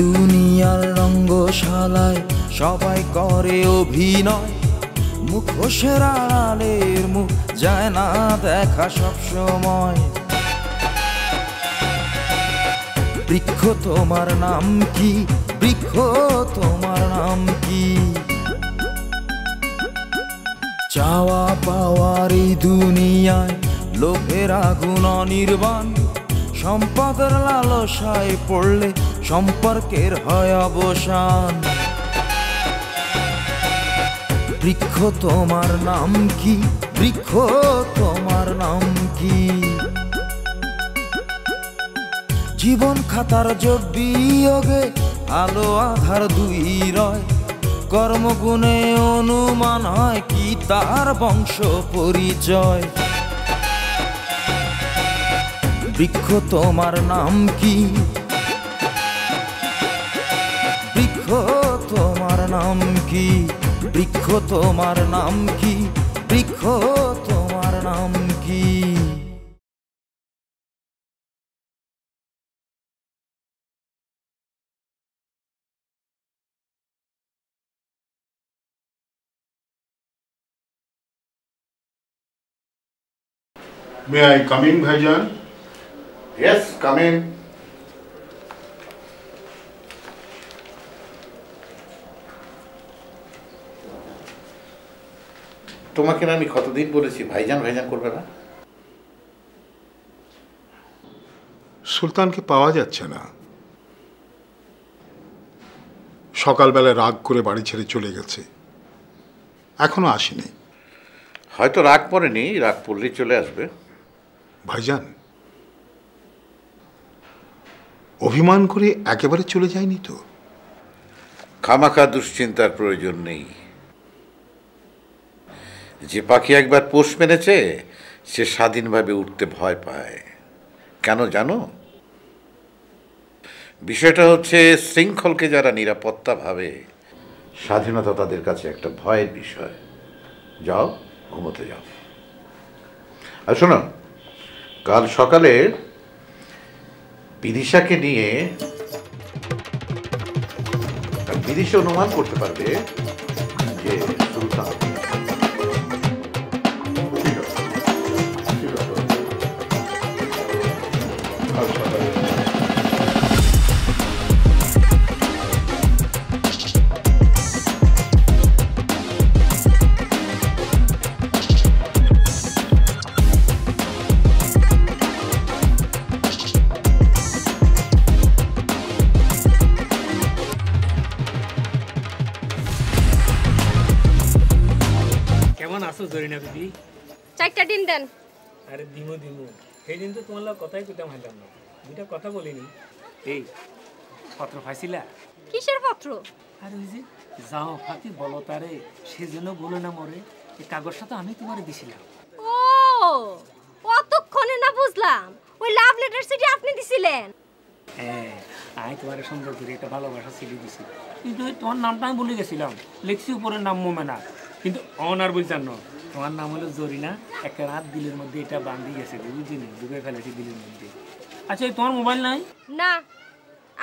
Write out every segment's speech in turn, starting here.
দুনিয়ার রঙ্গশালায় সবাই করে অভিনয়, মুখোশের আড়ালের মুখ যায় না দেখা সব সময়। বৃক্ষ তোমার নাম কি, বৃক্ষ তোমার নাম কি? চাওয়া পাওয়ার এই দুনিয়ায় লোভের আগুন অনির্বাণ, সম্পদের লালসায় পড়লে সম্পর্কের হয় অবসান। বৃক্ষ তোমার নাম কি, বৃক্ষ তোমার নাম কি? জীবন খাতার যোগ বিয়োগে আলো আধার দুই রয়, কর্মগুণে অনুমান হয় কি তার বংশ পরিচয়। বৃক্ষ তোমার নাম কি, বৃক্ষ তোমার নাম কি? বৃক্ষ তোমার নাম কি, বৃক্ষ তোমার নাম কি? May I come in, Bhaijan? Yes, come in. তোমাকে না আমি কতদিন বলেছি ভাইজান ভাইজান করবে না? সুলতানকে পাওয়া যাচ্ছে না। সকালবেলায় রাগ করে বাড়ি ছেড়ে চলে গেছে, এখনো আসেনি। হয়তো রাগ পড়েনি, রাগ পড়লেই চলে আসবে। ভাইজান, অভিমান করে একেবারে চলে যায়নি তো? খামাখা দুশ্চিন্তার প্রয়োজন নেই। যে পাখি একবার পোষ মেনেছে সে স্বাধীনভাবে উঠতে ভয় পায়। কেন জানো? বিষয়টা হচ্ছে শৃঙ্খলকে যারা নিরাপত্তা ভাবে, স্বাধীনতা তাদের কাছে একটা ভয়ের বিষয়। যাও, ঘুমোতে যাও। আর শোনো, কাল সকালে বিদিশাকে নিয়ে বিদিশা অনুমান করতে পারবে যে সুলতান। জরিনা বিবি, চারটা ডিম দেন। আরে দিমু দিমু, সেই দিন তো তোমার লোক কথাই কইতাম হাইলাম না, দুইটা কথা বলিনি। এই পত্র পাইছিলা? কিসের পত্র? আরে ওই যে যাও ফাতি বলো তারে, সেজন্য বলে না মরে, এই কাগজটা তো আমি তোমারে দিছিলাম। ও কতক্ষণে না বুঝলাম, ওই লাভ লেটার সিটি আপনি দিছিলেন? হ্যাঁ, আমি তোমার সুন্দর করে একটা ভালোবাসা সিটি দিছি, কিন্তু তোমার নামটা আমি ভুলে গেছিলাম। লিখছি উপরে নাম মোমেনা, কিন্তু অনার বুঝতাম না তোমার নাম হলো জরিনা। একটা রাত দিলের মধ্যে এটা বান্ধি গেছে, বুঝিনি, ডুবে ফেলেছি দিলের মধ্যে। আচ্ছা, তোমার মোবাইল নাই? না,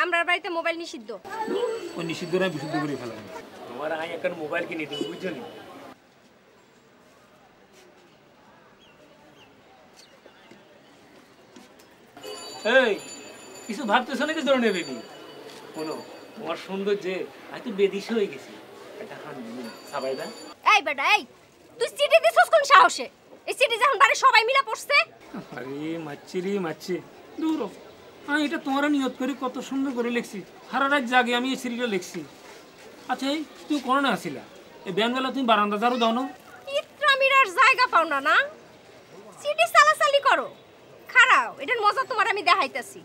আমরা বাড়িতে মোবাইল নিষিদ্ধ। ওই নিষিদ্ধ না বিশুদ্ধ করে ফেলাম। তোমার আই একটা মোবাইল কিনে দেবো, বুঝছো নি? এই কিছু ভাবতেছো নাকি জরুরি বেবি? শোনো, তোমার সৌন্দর্যে আমি তো বেদিশ হয়ে গেছি। এটা হানি সাবাইদা। এই বেটা, এই তুই চিঠি দিছস কোন সাহসে? এই চিঠি যখন বাড়ি সবাই মিলা পড়ছে। আরে মাচ্ছি রে মাচ্ছি, দূর। আমি এটা তোমার নিয়ত করে কত সুন্দর করে লিখছি, সারা রাত জাগে আমি এই চিঠিটা লিখছি। আচ্ছা, এই তুমি কোনো না আসিলা, এই ব্যানবেলা তুমি বারান্দা ঝাড়ু দাও না? ইত্রামির আর জায়গা পাও না না? চিঠি চালাচালি করো, খারাও, এটার মজা তোমার আমি দেখাইতাছি।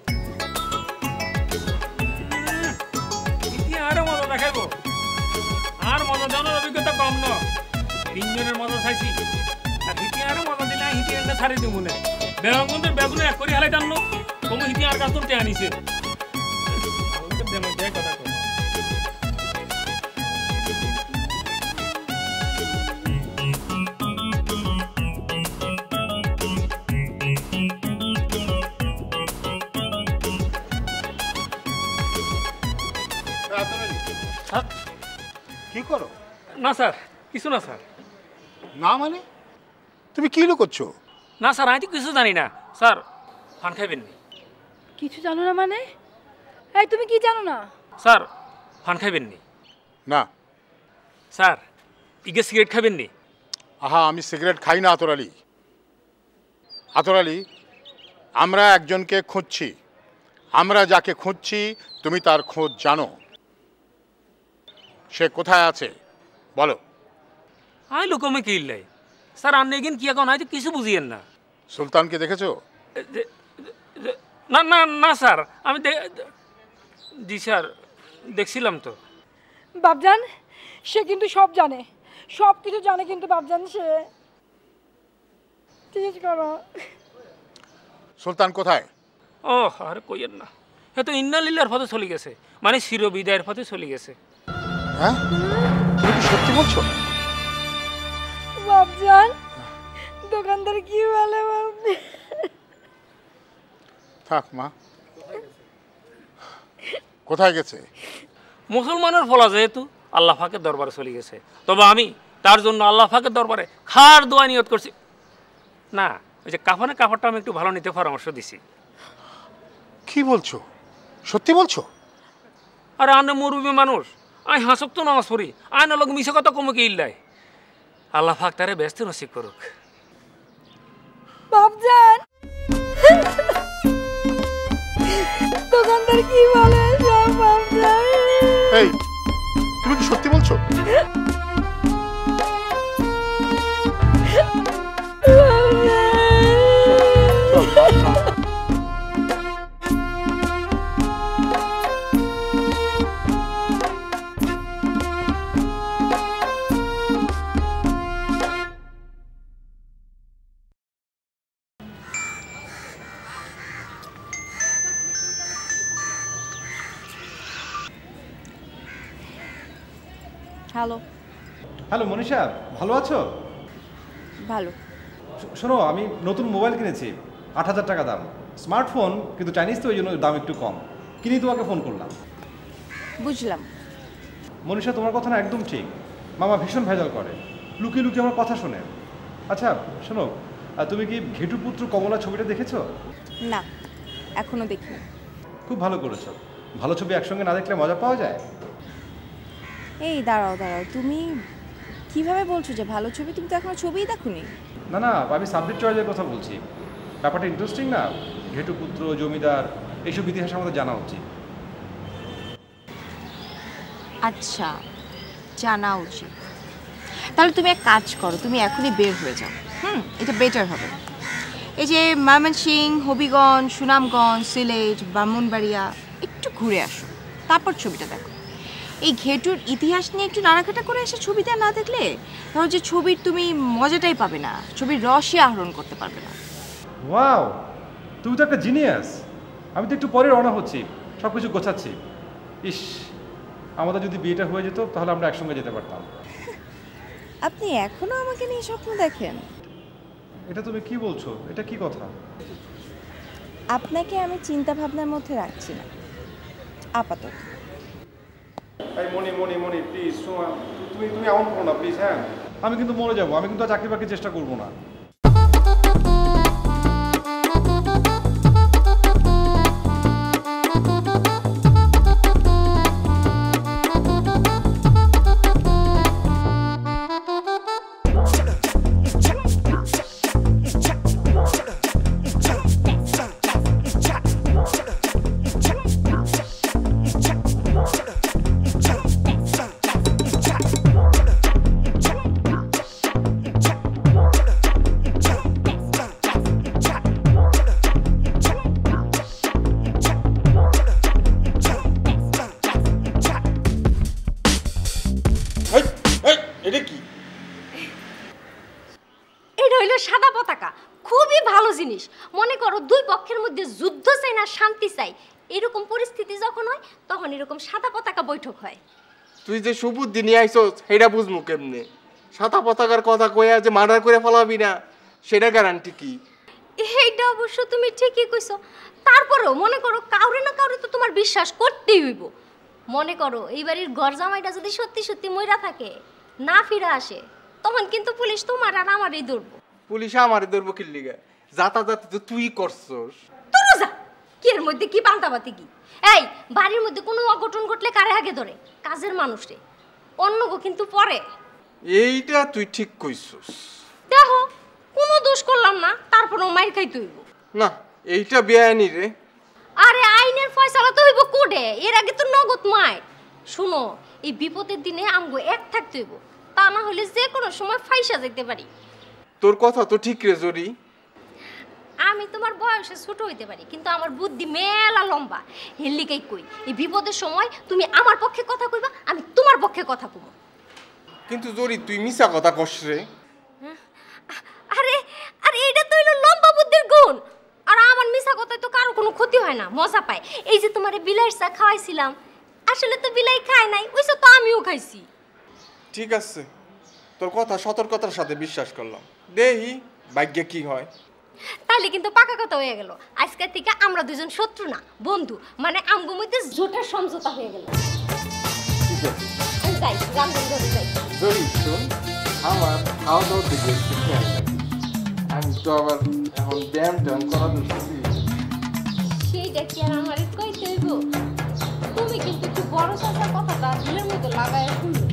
আরো মজা দেখাবো, আর মজা জানার অভিজ্ঞতা কম ন, তিনজনের মজা চাইছি। আর হিটি আরো মজা দিলে হিটি একটা ছাড়ি দিব মনে, বেগুনের বেগুনে এক করে হালাই টানলো, কোনো হিটি আর কাজ করতে আনিছে। কথা স্যার কি করো? না স্যার কিছু না স্যার। না মানে তুমি কি লুকোচ্ছ? না স্যার আমি তো কিছু জানি না স্যার। পান খাইবেন নি? কিছু জানো না মানে? এই তুমি কি জানো না? স্যার পান খাইবেন নি? না। স্যার ইগে সিগারেট খাবেন নি? আহা, আমি সিগারেট খাই না আতর আলী। আতর আলী, আমরা একজনকে খুঁজছি। আমরা যাকে খুঁজছি তুমি তার খোঁজ জানো। সে কোথায় আছে বলো। আমি লোকমে কি ইল্লাই স্যার। আপনি এগিন কি এখন আমি তো কিছু বুঝিয়েন না। সুলতানকে দেখেছো? না না না স্যার আমি জি স্যার দেখছিলাম তো। বাপজান সে কিন্তু সব জানে, সব কিছু জানে কিন্তু বাপজান সে। ঠিক করো। সুলতান কোথায়? ও আরে কইয়েন না, এ তো ইন্নালিল্লার পথে চলে গেছে, মানে চিরবিদায়ের পথে চলে গেছে। হ্যাঁ, তুমি কি সত্যি বলছো? বাপজান দোকানদার কি বলে বলতে? থাক মা, কোথায় গেছে? মুসলমানের ফলা যেহেতু আল্লাহ পাকের দরবারে চলে গেছে, তবে আমি তার জন্য আল্লাহ পাকের দরবারে খার দোয়া নিয়ত করছি। না ওই যে কাফনের কাপড়টা আমি একটু ভালো নিতে পরামর্শ দিছি। কি বলছো? সত্যি বলছো? আরে আনে মরুবি মানুষ, আই হাসক তো নামাজ পড়ি, আয় না লোক মিশে কথা কমকে ইল্লাই। আল্লাহ পাক তারে ব্যস্ত নসিব করুক। বাপজান দোকানদার কি বলে সব বাপজান। এই তুমি কি সত্যি বলছো? হ্যালো। হ্যালো মনীষা, ভালো আছো? ভালো। শোনো, আমি নতুন মোবাইল কিনেছি, ৮,০০০ টাকা দাম। স্মার্টফোন, কিন্তু চাইনিজ তো, ওই জন্য দাম একটু কম। কিনেই তোমাকে ফোন করলাম। বুঝলাম। মনীষা, তোমার কথা না একদম ঠিক। মামা ভীষণ ভেজাল করে, লুকিয়ে লুকিয়ে আমার কথা শোনে। আচ্ছা শোনো, তুমি কি ঘেটুপুত্র কমলা ছবিটা দেখেছো? না এখনো দেখিনি। খুব ভালো করেছো। ভালো ছবি একসঙ্গে না দেখলে মজা পাওয়া যায়? এই দাঁড়াও দাঁড়াও, তুমি কিভাবে বলছো যে ভালো ছবি? তুমি তো এখনো ছবিই দেখোনি। না না, আমি সাবজেক্ট চয়েসের কথা বলছি। ব্যাপারটা ইন্টারেস্টিং না? ঘেটুপুত্র, জমিদার, এইসব ইতিহাস আমাদের জানা উচিত। আচ্ছা জানা উচিত। তাহলে তুমি এক কাজ করো, তুমি এখনই বের হয়ে যাও। এটা বেটার হবে। এই যে ময়মনসিংহ, হবিগঞ্জ, সুনামগঞ্জ, সিলেট, ব্রাহ্মণবাড়িয়া একটু ঘুরে আসো, তারপর ছবিটা দেখো। এই ঘেটুর ইতিহাস নিয়ে একটু নাড়াঘাটা করে এসে ছবিটা না দেখলে ধরো যে ছবির তুমি মজাটাই পাবে না, ছবির রসই আহরণ করতে পারবে না। ওয়াও, তুমি তো একটা জিনিয়াস। আমি তো একটু পরে রওনা হচ্ছি, সব কিছু গোছাচ্ছি। ইস, আমাদের যদি বিয়েটা হয়ে যেত তাহলে আমরা একসঙ্গে যেতে পারতাম। আপনি এখনো আমাকে নিয়ে স্বপ্ন দেখেন? এটা তুমি কি বলছো? এটা কি কথা? আপনাকে আমি চিন্তা ভাবনার মধ্যে রাখছি না আপাতত। এই মনি মনি মনি প্লিজ, তুমি তুমি এমন করো না প্লিজ। হ্যাঁ, আমি কিন্তু মরে যাবো, আমি কিন্তু চাকরি বাকরি চেষ্টা করবো না। সাদা পতাকা খুবই ভালো জিনিস। মনে করো দুই পক্ষের মধ্যে যুদ্ধ চাই না শান্তি চাই, এরকম পরিস্থিতি যখন হয় তখন এরকম সাদা পতাকা বৈঠক হয়। তুই যে সুবুদ্ধি নিয়ে আইছস সেটা বুঝমু কেমনে? সাদা পতাকার কথা কইয়া যে মার্ডার করে ফলাবি না, সেটা গ্যারান্টি কি? এইটা অবশ্য তুমি ঠিকই কইছো। তারপরেও মনে করো কাউরে না কাউরে তো তোমার বিশ্বাস করতেই হইব। মনে করো এই বাড়ির ঘর জামাইটা যদি সত্যি সত্যি মইরা থাকে, না ফিরে আসে, তখন কিন্তু পুলিশ তোমার আর আমারই ধরবো। পুলিশ আমারে ধরবো কি লিগা? যাতাযাতি তো তুই করছস। তোর যা, কি এর মধ্যে কি পান্তাবাতি কি? এই বাড়ির মধ্যে কোনো অঘটন ঘটলে কারে আগে ধরে? কাজের মানুষে, অন্যগো কিন্তু পরে। এইটা তুই ঠিক কইছস। দেখো কোনো দোষ করলাম না, তারপরও মাইর খাইতে হইব না। এইটা বেআইনি রে। আরে আইনের ফয়সালা তো হইব কোর্টে, এর আগে তো নগদ মাইর। শুনো, এই বিপদের দিনে আমগো এক থাকতে হইব, তা না হলে যে কোনো সময় ফাইসা যেতে পারি। তোর কথা তো ঠিক রে জরি। আমি তোমার বয়সে ছোট হইতে পারি, কিন্তু আমার বুদ্ধি মেলা লম্বা। হেললিকাই কই, এই বিপদের সময় তুমি আমার পক্ষে কথা কইবা, আমি তোমার পক্ষে কথা কইব। কিন্তু জরি তুই মিছা কথা কস রে। আরে আরে এটা তো হইলো লম্বা বুদ্ধির গুণ। আর আমার মিছা কথায় তো কারো কোনো ক্ষতি হয় না, মজা পায়। এই যে তোমারে বিলাইয়ের চা খাওয়াইছিলাম, আসলে তো বিলাই খায় নাই, ওইসব তো আমিও খাইছি। ঠিক আছে, তোর কথা সতর্কতার সাথে বিশ্বাস করলাম। দেহি ভাগ্যে কি হয়। তাইলে কিন্তু পাকা কথা হয়ে গেল, আজকের থেকে আমরা দুজন শত্রু না, বন্ধু। মানে আমগো মধ্যে জোটের সমঝোতা হয়ে গেল। যাই রামদিন ধরে যাই। জরি শোন, আমার খাওয়া দাওয়ার দিকে একটু খেয়াল রাখিস। আমি তো আবার এখন ব্যায়াম ট্যায়াম করা দিচ্ছি। সেইটা কি আর আমার কইতে হইব? তুমি কিন্তু একটু বড় চাচার কথাটা দিলের মতো লাগায় শুনলো।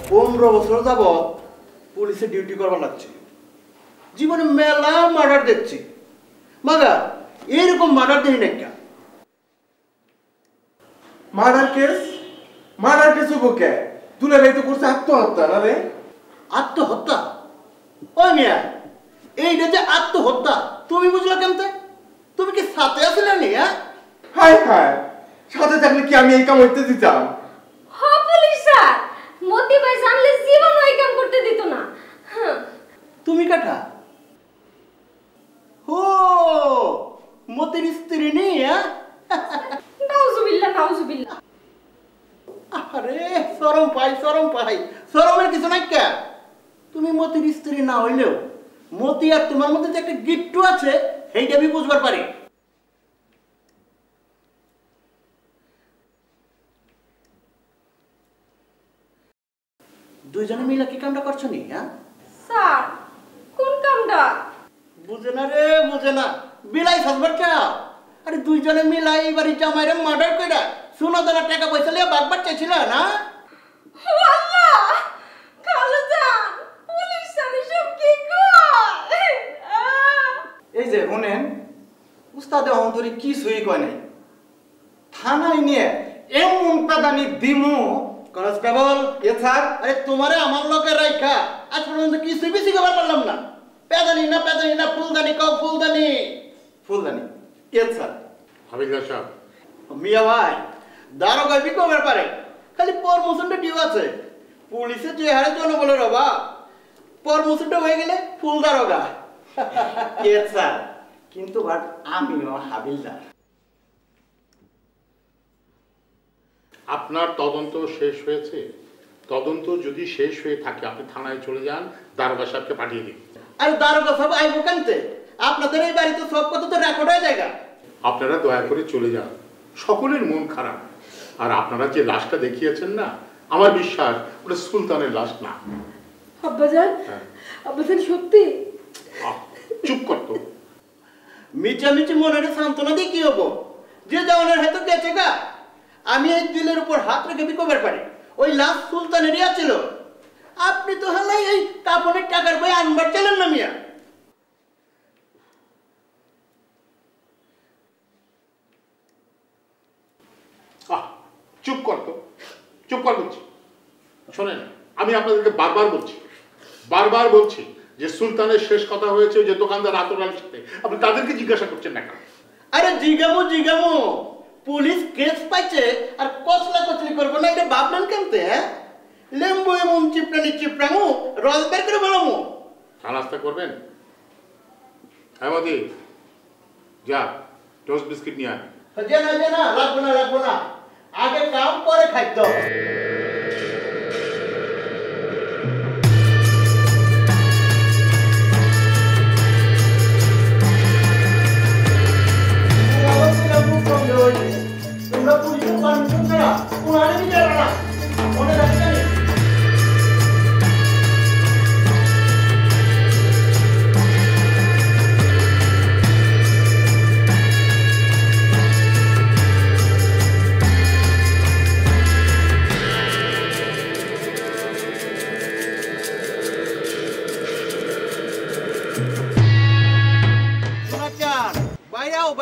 পনেরো বছর যাবৎ পুলিশে ডিউটি করবার লাগছে, জীবনে মেলা মার্ডার দেখছি, মাগা এরকম মার্ডার দেখি না। কেন মার্ডার কেস? মার্ডার কেস হবো কে? তুলে ভাই তো করছে আত্মহত্যা না রে? আত্মহত্যা? ওই মিয়া, এইটা যে আত্মহত্যা তুমি বুঝলা কেমতে? তুমি কি সাথে আসলে নি? হায় হায়, সাথে থাকলে কি আমি এই কাম হইতে দিতাম? হ্যাঁ পুলিশ স্যার, মতি ভাই জানলে জীবন ওই কাম করতে দিত না। তুমি কাটা? ও মতির স্ত্রী নেই? নাউজুবিল্লাহ নাউজুবিল্লাহ। মতির স্ত্রী না হইলেও মতি আর তোমার মধ্যে যে একটা গিট্টু আছে সেইটা আমি বুঝবার পারি। দুইজনে মিলে কি কামটা করছো নি? হ্যাঁ স্যার কোন কামটা? বুঝে না রে, বুঝে না। বিলাই সাজবার চাও? আরে দুইজনে মিলাই এবারে জামাইরে মার্ডার কইরা সোনা দানা টাকা পয়সা লিয়ে বাগবার চাইছিল না? আল্লাহ খালাজান পুলিশ জানি সব কি কয়। এই যে শুনেন, উস্তাদে অন্তরি কিছুই কয় নাই, থানায় নিয়ে এমন পেদানি দিমু। কনস্টেবল এ স্যার, আরে তোমারে আমার লোকে রাইখা আজ পর্যন্ত কিছুই বেশি খবর পারলাম না। পেদানি না ফুলদানি কও ফুলদানি। ফুলদানি এ স্যার। হাবিলদার সাহেব, মিয়া ভাই দারোগা বি কবার পারে, খালি প্রমোশনটা ডিউ আছে। পুলিশে যে হারে জনবলের অভাব, প্রমোশনটা হয়ে গেলে ফুল দারোগা। এ স্যার, কিন্তু বাট আমিও হাবিলদার। আপনার তদন্ত শেষ হয়েছে? তদন্ত যদি শেষ হয়ে থাকে আপনি থানায় চলে যান, দারোগা সাহেবকে পাঠিয়ে দিন। আরে দারোগা সব আইবো কেনতে? আপনাদের এই বাড়িতে সব কথা তো রেকর্ড হয়ে যায়। আপনারা দয়া করে চলে যান, সকলের মন খারাপ। আর আপনারা যে লাশটা দেখিয়েছেন না, আমার বিশ্বাস ওটা সুলতানের লাশ না। আব্বাজান, আব্বাজান সত্যি? চুপ করতো। মিচামিচি মনের সান্ত্বনা দিয়ে কি হবো? যে জওয়ানের হাতে গেছে গা। আমি এই দিলের উপর হাত রেখে বিকবার পারি, ওই লাশ সুলতানেরই ছিল। আপনি তো হালাই এই কাপড়ের টাকার বই আনবার চলেন না মিয়া। চুপ করতো, চুপ কর বলছি। শোনেন, আমি আপনাদেরকে বারবার বলছি যে সুলতানের শেষ কথা হয়েছে যে দোকানদার আতর আলীর সাথে। আপনি তাদেরকে জিজ্ঞাসা করছেন না কেন? আরে জিগামো পুলিশ কেস পাইছে আর কসলা কসলি করবো না, এটা ভাবলেন কেমতে? হ্যাঁ, লেম্বু এমন চিপড়ামু রস বের করে বলামু। চা নাস্তা করবেন? হ্যাঁ মতি, যা টোস্ট বিস্কিট নিয়ে আয়। না লাগবো না, আগে কাম পরে খাদ্য। তোমরা পুলিশের পারমিশন ছাড়া কোনারে দিতে পারো না, মনে রাখতে।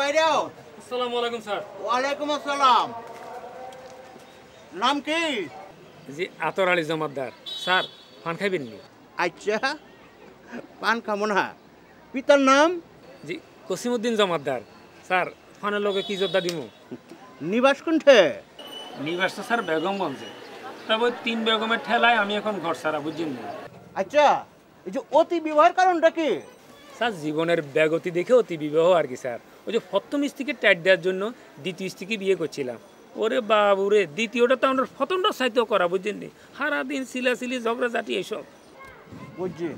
বাইরেও। আসসালামু আলাইকুম স্যার। ওয়ালাইকুম আসসালাম। নাম কি? জি আতর আলী জমাদ্দার। স্যার পান খাইবেন নি? আচ্ছা, পান খাবো না। পিতার নাম? জি কসিমউদ্দিন জমাদ্দার। স্যার পানের লগে কি যোদ্ধা দিমু? নিবাস কোনঠে? নিবাস তো স্যার বেগমগঞ্জে। তবে 3 বেগমের ঠেলায় আমি এখন ঘর সারা, বুঝছেন না? আচ্ছা, এই যে অতি বিবাহের কারণটা কি? স্যার জীবনের ব্যাগতি দেখে অতি বিবাহ আর কি স্যার। ওই যে প্রথম স্ত্রীকে টাইট দেওয়ার জন্য দ্বিতীয় স্ত্রীকে বিয়ে করছিলাম। ওরে বাবুরে, দ্বিতীয়টা তো আমরা প্রথমটা সাহিত্য করা, বুঝছেন নি? সারাদিন সিলাসিলি ঝগড়াঝাটি এইসব। বুঝছি।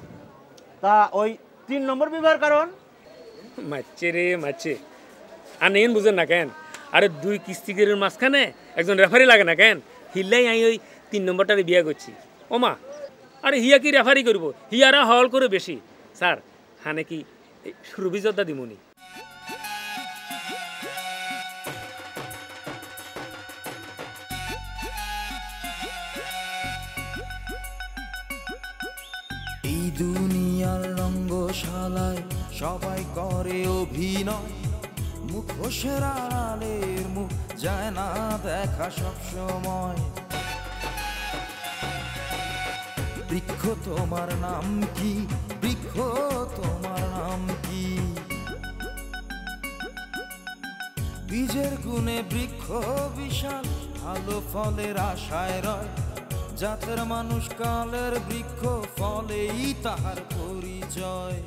তা ওই 3 নম্বর বিবাহের কারণ? মারছে রে মারছে। আর নেন বুঝেন না কেন? আরে 2 কিস্তিগিরের মাঝখানে একজন রেফারি লাগে না কেন? হিল্লাই আমি ওই 3 নম্বরটারে বিয়ে করছি। ওমা, আরে হিয়া কি রেফারি করব? হিয়ারা হল করে বেশি। স্যার হানে কি সুরভি যোদ্ধা দিমুনি? এই দুনিয়ার রঙ্গশালায় সবাই করে অভিনয়, মুখোশের আড়ালের মুখ যায় না দেখা সব সময়। বৃক্ষ তোমার নাম কি? বৃক্ষ তোমার নাম কি? বীজের গুণে বৃক্ষ বিশাল, ভালো ফলের আশায় রয়। জাতের মানুষ কালের বৃক্ষ, ফলেই তাহার পরিচয়।